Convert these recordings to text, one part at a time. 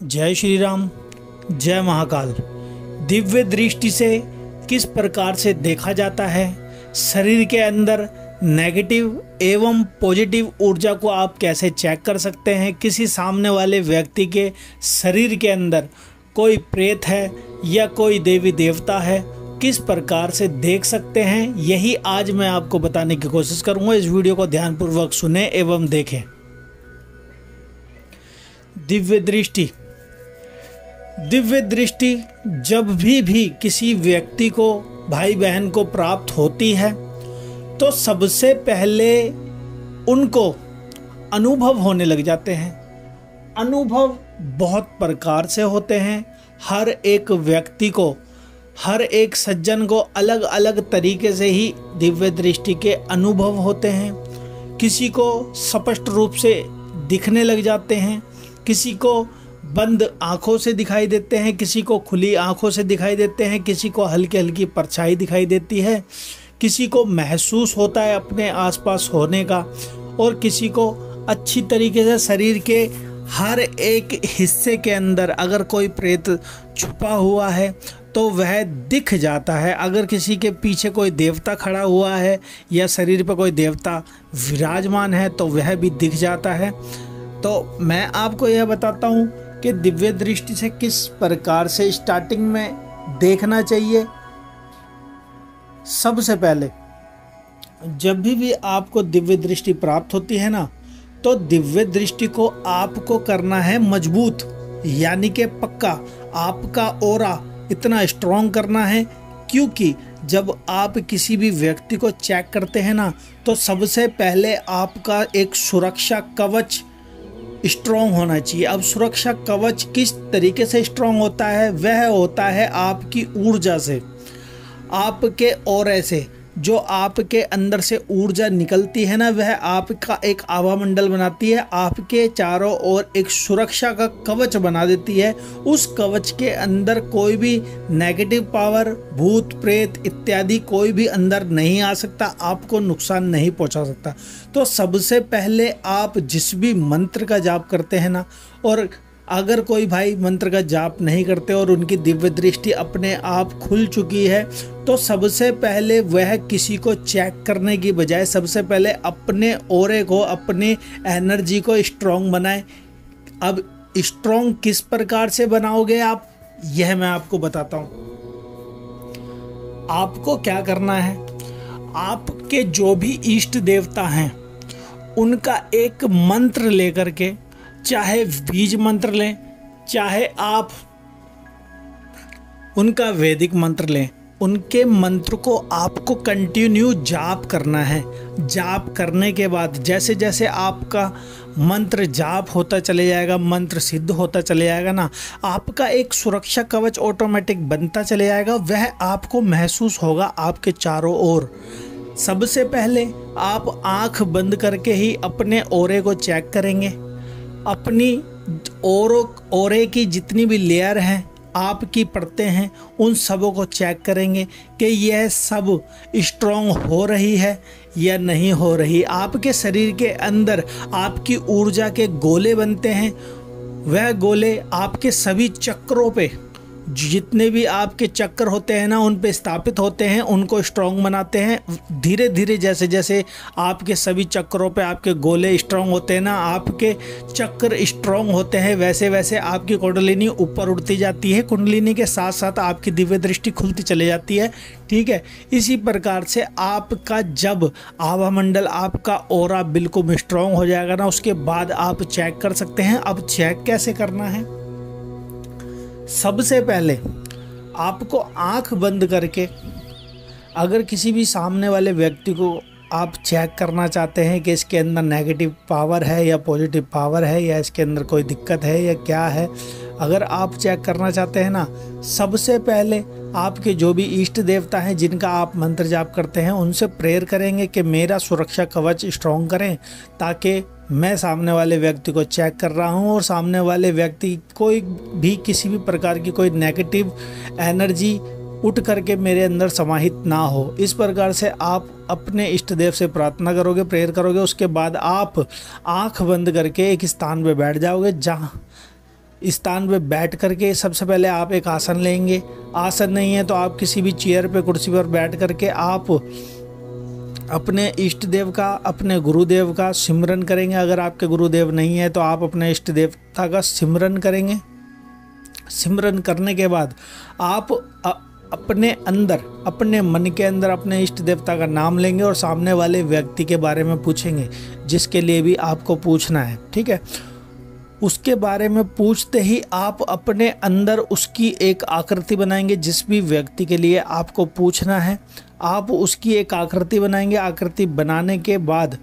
जय श्री राम, जय महाकाल। दिव्य दृष्टि से किस प्रकार से देखा जाता है, शरीर के अंदर नेगेटिव एवं पॉजिटिव ऊर्जा को आप कैसे चेक कर सकते हैं, किसी सामने वाले व्यक्ति के शरीर के अंदर कोई प्रेत है या कोई देवी देवता है, किस प्रकार से देख सकते हैं, यही आज मैं आपको बताने की कोशिश करूंगा। इस वीडियो को ध्यानपूर्वक सुने एवं देखें। दिव्य दृष्टि जब भी किसी व्यक्ति को, भाई बहन को प्राप्त होती है तो सबसे पहले उनको अनुभव होने लग जाते हैं। अनुभव बहुत प्रकार से होते हैं। हर एक व्यक्ति को, हर एक सज्जन को अलग अलग तरीके से ही दिव्य दृष्टि के अनुभव होते हैं। किसी को स्पष्ट रूप से दिखने लग जाते हैं, किसी को बंद आँखों से दिखाई देते हैं, किसी को खुली आँखों से दिखाई देते हैं, किसी को हल्की हल्की परछाई दिखाई देती है, किसी को महसूस होता है अपने आसपास होने का, और किसी को अच्छी तरीके से शरीर के हर एक हिस्से के अंदर अगर कोई प्रेत छुपा हुआ है तो वह दिख जाता है। अगर किसी के पीछे कोई देवता खड़ा हुआ है या शरीर पर कोई देवता विराजमान है तो वह भी दिख जाता है। तो मैं आपको यह बताता हूँ कि दिव्य दृष्टि से किस प्रकार से स्टार्टिंग में देखना चाहिए। सबसे पहले जब भी आपको दिव्य दृष्टि प्राप्त होती है ना, तो दिव्य दृष्टि को आपको करना है मजबूत, यानी कि पक्का। आपका ऑरा इतना स्ट्रॉन्ग करना है, क्योंकि जब आप किसी भी व्यक्ति को चेक करते हैं ना, तो सबसे पहले आपका एक सुरक्षा कवच स्ट्रॉन्ग होना चाहिए। अब सुरक्षा कवच किस तरीके से स्ट्रॉन्ग होता है? वह होता है आपकी ऊर्जा से, आपके ऑरे से। जो आपके अंदर से ऊर्जा निकलती है ना, वह आपका एक आभा मंडल बनाती है, आपके चारों ओर एक सुरक्षा का कवच बना देती है। उस कवच के अंदर कोई भी नेगेटिव पावर, भूत प्रेत इत्यादि कोई भी अंदर नहीं आ सकता, आपको नुकसान नहीं पहुंचा सकता। तो सबसे पहले आप जिस भी मंत्र का जाप करते हैं ना, और अगर कोई भाई मंत्र का जाप नहीं करते और उनकी दिव्य दृष्टि अपने आप खुल चुकी है, तो सबसे पहले वह किसी को चेक करने की बजाय सबसे पहले अपने ऑरे को, अपने एनर्जी को स्ट्रॉन्ग बनाएं। अब स्ट्रॉन्ग किस प्रकार से बनाओगे आप, यह मैं आपको बताता हूं। आपको क्या करना है, आपके जो भी इष्ट देवता हैं उनका एक मंत्र लेकर के, चाहे बीज मंत्र लें, चाहे आप उनका वैदिक मंत्र लें, उनके मंत्र को आपको कंटिन्यू जाप करना है। जाप करने के बाद जैसे जैसे आपका मंत्र जाप होता चले जाएगा, मंत्र सिद्ध होता चले जाएगा ना, आपका एक सुरक्षा कवच ऑटोमेटिक बनता चले जाएगा। वह आपको महसूस होगा आपके चारों ओर। सबसे पहले आप आंख बंद करके ही अपने ऑरे को चेक करेंगे। अपनी ऑरे की जितनी भी लेयर हैं, आपकी परतें हैं, उन सबों को चेक करेंगे कि यह सब स्ट्रॉन्ग हो रही है या नहीं हो रही। आपके शरीर के अंदर आपकी ऊर्जा के गोले बनते हैं। वह गोले आपके सभी चक्रों पे, जितने भी आपके चक्र होते हैं ना, उन पे स्थापित होते हैं, उनको स्ट्रॉन्ग बनाते हैं। धीरे धीरे जैसे जैसे आपके सभी चक्रों पे आपके गोले स्ट्रॉन्ग होते हैं ना, आपके चक्र स्ट्रॉन्ग होते हैं, वैसे वैसे आपकी कुंडलिनी ऊपर उड़ती जाती है। कुंडलिनी के साथ साथ आपकी दिव्य दृष्टि खुलती चली जाती है। ठीक है, इसी प्रकार से आपका जब आभा मंडल, आपका ऑरा बिल्कुल स्ट्रॉन्ग हो जाएगा ना, उसके बाद आप चेक कर सकते हैं। अब चेक कैसे करना है? सबसे पहले आपको आंख बंद करके, अगर किसी भी सामने वाले व्यक्ति को आप चेक करना चाहते हैं कि इसके अंदर नेगेटिव पावर है या पॉजिटिव पावर है, या इसके अंदर कोई दिक्कत है या क्या है, अगर आप चेक करना चाहते हैं ना, सबसे पहले आपके जो भी इष्ट देवता हैं जिनका आप मंत्र जाप करते हैं, उनसे प्रेयर करेंगे कि मेरा सुरक्षा कवच स्ट्रॉन्ग करें, ताकि मैं सामने वाले व्यक्ति को चेक कर रहा हूं और सामने वाले व्यक्ति कोई भी किसी भी प्रकार की कोई नेगेटिव एनर्जी उठ करके मेरे अंदर समाहित ना हो। इस प्रकार से आप अपने इष्ट देव से प्रार्थना करोगे, प्रेयर करोगे। उसके बाद आप आंख बंद करके एक स्थान पे बैठ जाओगे जहाँ स्थान पे बैठ करके सबसे पहले आप एक आसन लेंगे। आसन नहीं है तो आप किसी भी चेयर पे, कुर्सी पर बैठ करके आप अपने इष्ट देव का, अपने गुरुदेव का सिमरन करेंगे। अगर आपके गुरुदेव नहीं है तो आप अपने इष्ट देवता का सिमरन करेंगे। सिमरन करने के बाद आप अपने अंदर, अपने मन के अंदर अपने इष्ट देवता का नाम लेंगे और सामने वाले व्यक्ति के बारे में पूछेंगे जिसके लिए भी आपको पूछना है, ठीक है। उसके बारे में पूछते ही आप अपने अंदर उसकी एक आकृति बनाएंगे। जिस भी व्यक्ति के लिए आपको पूछना है आप उसकी एक आकृति बनाएंगे। आकृति बनाने के बाद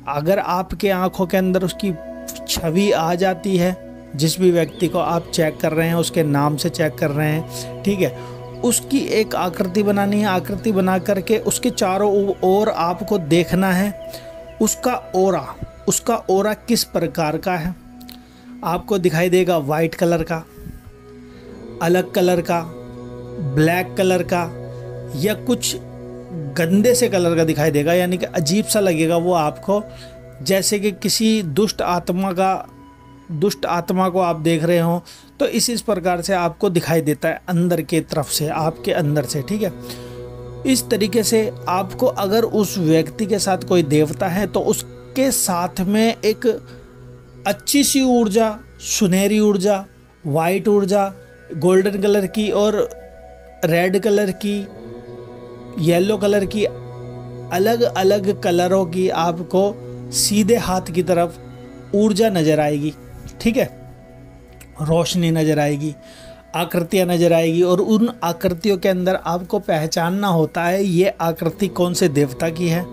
अगर आपके आंखों के अंदर उसकी छवि आ जाती है, जिस भी व्यक्ति को आप चेक कर रहे हैं उसके नाम से चेक कर रहे हैं, ठीक है, उसकी एक आकृति बनानी है। आकृति बना करके उसके चारों ओर आपको देखना है उसका ओरा किस प्रकार का है। आपको दिखाई देगा वाइट कलर का, अलग कलर का, ब्लैक कलर का, या कुछ गंदे से कलर का दिखाई देगा, यानी कि अजीब सा लगेगा वो आपको, जैसे कि किसी दुष्ट आत्मा को आप देख रहे हो। तो इस प्रकार से आपको दिखाई देता है अंदर के तरफ से, आपके अंदर से, ठीक है। इस तरीके से आपको, अगर उस व्यक्ति के साथ कोई देवता है तो उसके साथ में एक अच्छी सी ऊर्जा, सुनहरी ऊर्जा, वाइट ऊर्जा, गोल्डन कलर की और रेड कलर की, येलो कलर की, अलग अलग कलरों की आपको सीधे हाथ की तरफ ऊर्जा नज़र आएगी, ठीक है। रोशनी नज़र आएगी, आकृतियाँ नज़र आएगी और उन आकृतियों के अंदर आपको पहचानना होता है ये आकृति कौन से देवता की है।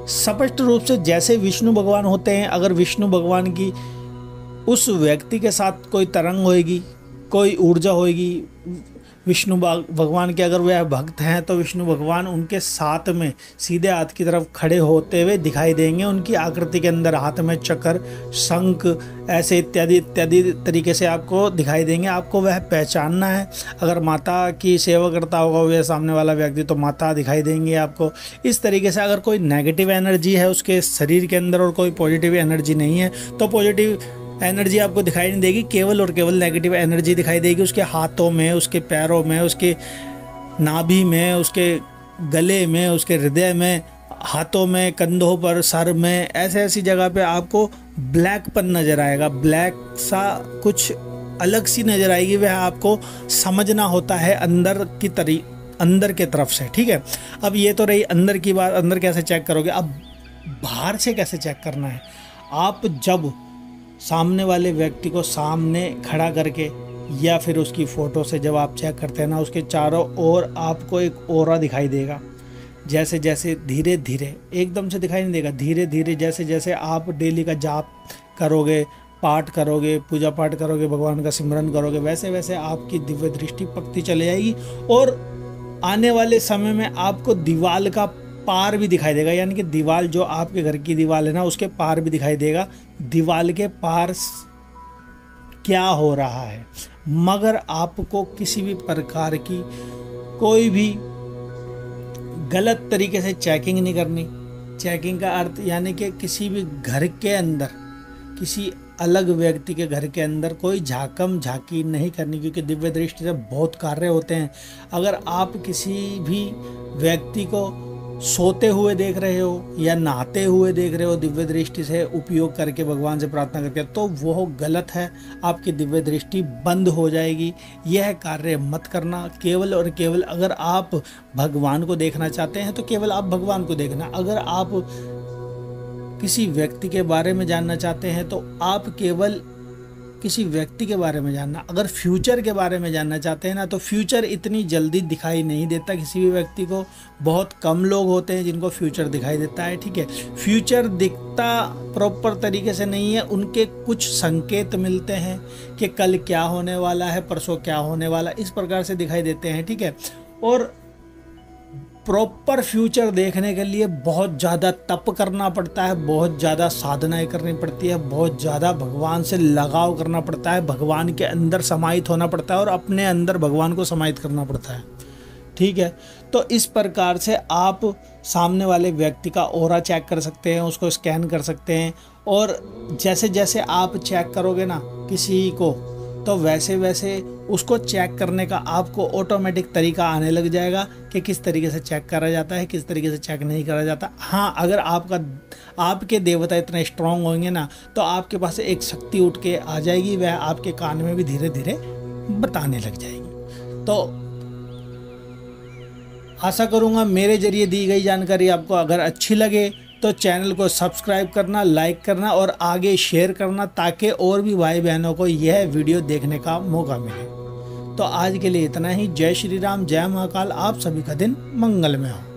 स्पष्ट रूप से जैसे विष्णु भगवान होते हैं, अगर विष्णु भगवान की उस व्यक्ति के साथ कोई तरंग होएगी, कोई ऊर्जा होएगी, विष्णु भगवान के अगर वह भक्त हैं तो विष्णु भगवान उनके साथ में सीधे हाथ की तरफ खड़े होते हुए दिखाई देंगे। उनकी आकृति के अंदर हाथ में चक्र, शंख, ऐसे इत्यादि इत्यादि तरीके से आपको दिखाई देंगे। आपको वह पहचानना है। अगर माता की सेवा करता होगा वह सामने वाला व्यक्ति तो माता दिखाई देंगे आपको। इस तरीके से अगर कोई नेगेटिव एनर्जी है उसके शरीर के अंदर और कोई पॉजिटिव एनर्जी नहीं है तो पॉजिटिव एनर्जी आपको दिखाई नहीं देगी, केवल और केवल नेगेटिव एनर्जी दिखाई देगी। उसके हाथों में, उसके पैरों में, उसके नाभि में, उसके गले में, उसके हृदय में, हाथों में, कंधों पर, सर में, ऐसी जगह पे आपको ब्लैकपन नज़र आएगा। ब्लैक सा कुछ अलग सी नज़र आएगी, वह आपको समझना होता है अंदर के तरफ से, ठीक है। अब ये तो रही अंदर की बात, अंदर कैसे चेक करोगे। अब बाहर से कैसे चेक करना है। आप जब सामने वाले व्यक्ति को सामने खड़ा करके या फिर उसकी फ़ोटो से जब आप चेक करते हैं ना, उसके चारों ओर आपको एक ओरा दिखाई देगा। जैसे जैसे धीरे धीरे, एकदम से दिखाई नहीं देगा, धीरे धीरे जैसे जैसे आप डेली का जाप करोगे, पाठ करोगे, पूजा पाठ करोगे, भगवान का सिमरन करोगे, वैसे वैसे आपकी दिव्य दृष्टि पकती चली जाएगी। और आने वाले समय में आपको दीवाल का पार भी दिखाई देगा, यानी कि दीवार जो आपके घर की दीवार है ना उसके पार भी दिखाई देगा। दीवार के पार क्या हो रहा है, मगर आपको किसी भी प्रकार की कोई भी गलत तरीके से चेकिंग नहीं करनी। चेकिंग का अर्थ यानी कि किसी भी घर के अंदर, किसी अलग व्यक्ति के घर के अंदर कोई झाकम झाकी नहीं करनी, क्योंकि दिव्य दृष्टि से बहुत कार्य होते हैं। अगर आप किसी भी व्यक्ति को सोते हुए देख रहे हो या नहाते हुए देख रहे हो दिव्य दृष्टि से उपयोग करके भगवान से प्रार्थना करके, तो वो गलत है, आपकी दिव्य दृष्टि बंद हो जाएगी। यह कार्य मत करना। केवल और केवल अगर आप भगवान को देखना चाहते हैं तो केवल आप भगवान को देखना। अगर आप किसी व्यक्ति के बारे में जानना चाहते हैं तो आप केवल किसी व्यक्ति के बारे में जानना। अगर फ्यूचर के बारे में जानना चाहते हैं ना, तो फ्यूचर इतनी जल्दी दिखाई नहीं देता किसी भी व्यक्ति को। बहुत कम लोग होते हैं जिनको फ्यूचर दिखाई देता है, ठीक है। फ्यूचर दिखता प्रॉपर तरीके से नहीं है, उनके कुछ संकेत मिलते हैं कि कल क्या होने वाला है, परसों क्या होने वाला, इस प्रकार से दिखाई देते हैं, ठीक है। और प्रॉपर फ्यूचर देखने के लिए बहुत ज़्यादा तप करना पड़ता है, बहुत ज़्यादा साधनाएं करनी पड़ती है, बहुत ज़्यादा भगवान से लगाव करना पड़ता है, भगवान के अंदर समाहित होना पड़ता है और अपने अंदर भगवान को समाहित करना पड़ता है, ठीक है। तो इस प्रकार से आप सामने वाले व्यक्ति का ऑरा चेक कर सकते हैं, उसको स्कैन कर सकते हैं। और जैसे जैसे आप चेक करोगे ना किसी को, तो वैसे वैसे उसको चेक करने का आपको ऑटोमेटिक तरीका आने लग जाएगा कि किस तरीके से चेक करा जाता है, किस तरीके से चेक नहीं करा जाता। हाँ, अगर आपके देवता इतने स्ट्रांग होंगे ना, तो आपके पास एक शक्ति उठ के आ जाएगी, वह आपके कान में भी धीरे धीरे बताने लग जाएगी। तो आशा करूँगा मेरे जरिए दी गई जानकारी आपको अगर अच्छी लगे तो चैनल को सब्सक्राइब करना, लाइक करना और आगे शेयर करना, ताकि और भी भाई बहनों को यह वीडियो देखने का मौका मिले। तो आज के लिए इतना ही। जय श्री राम, जय महाकाल। आप सभी का दिन मंगलमय हो।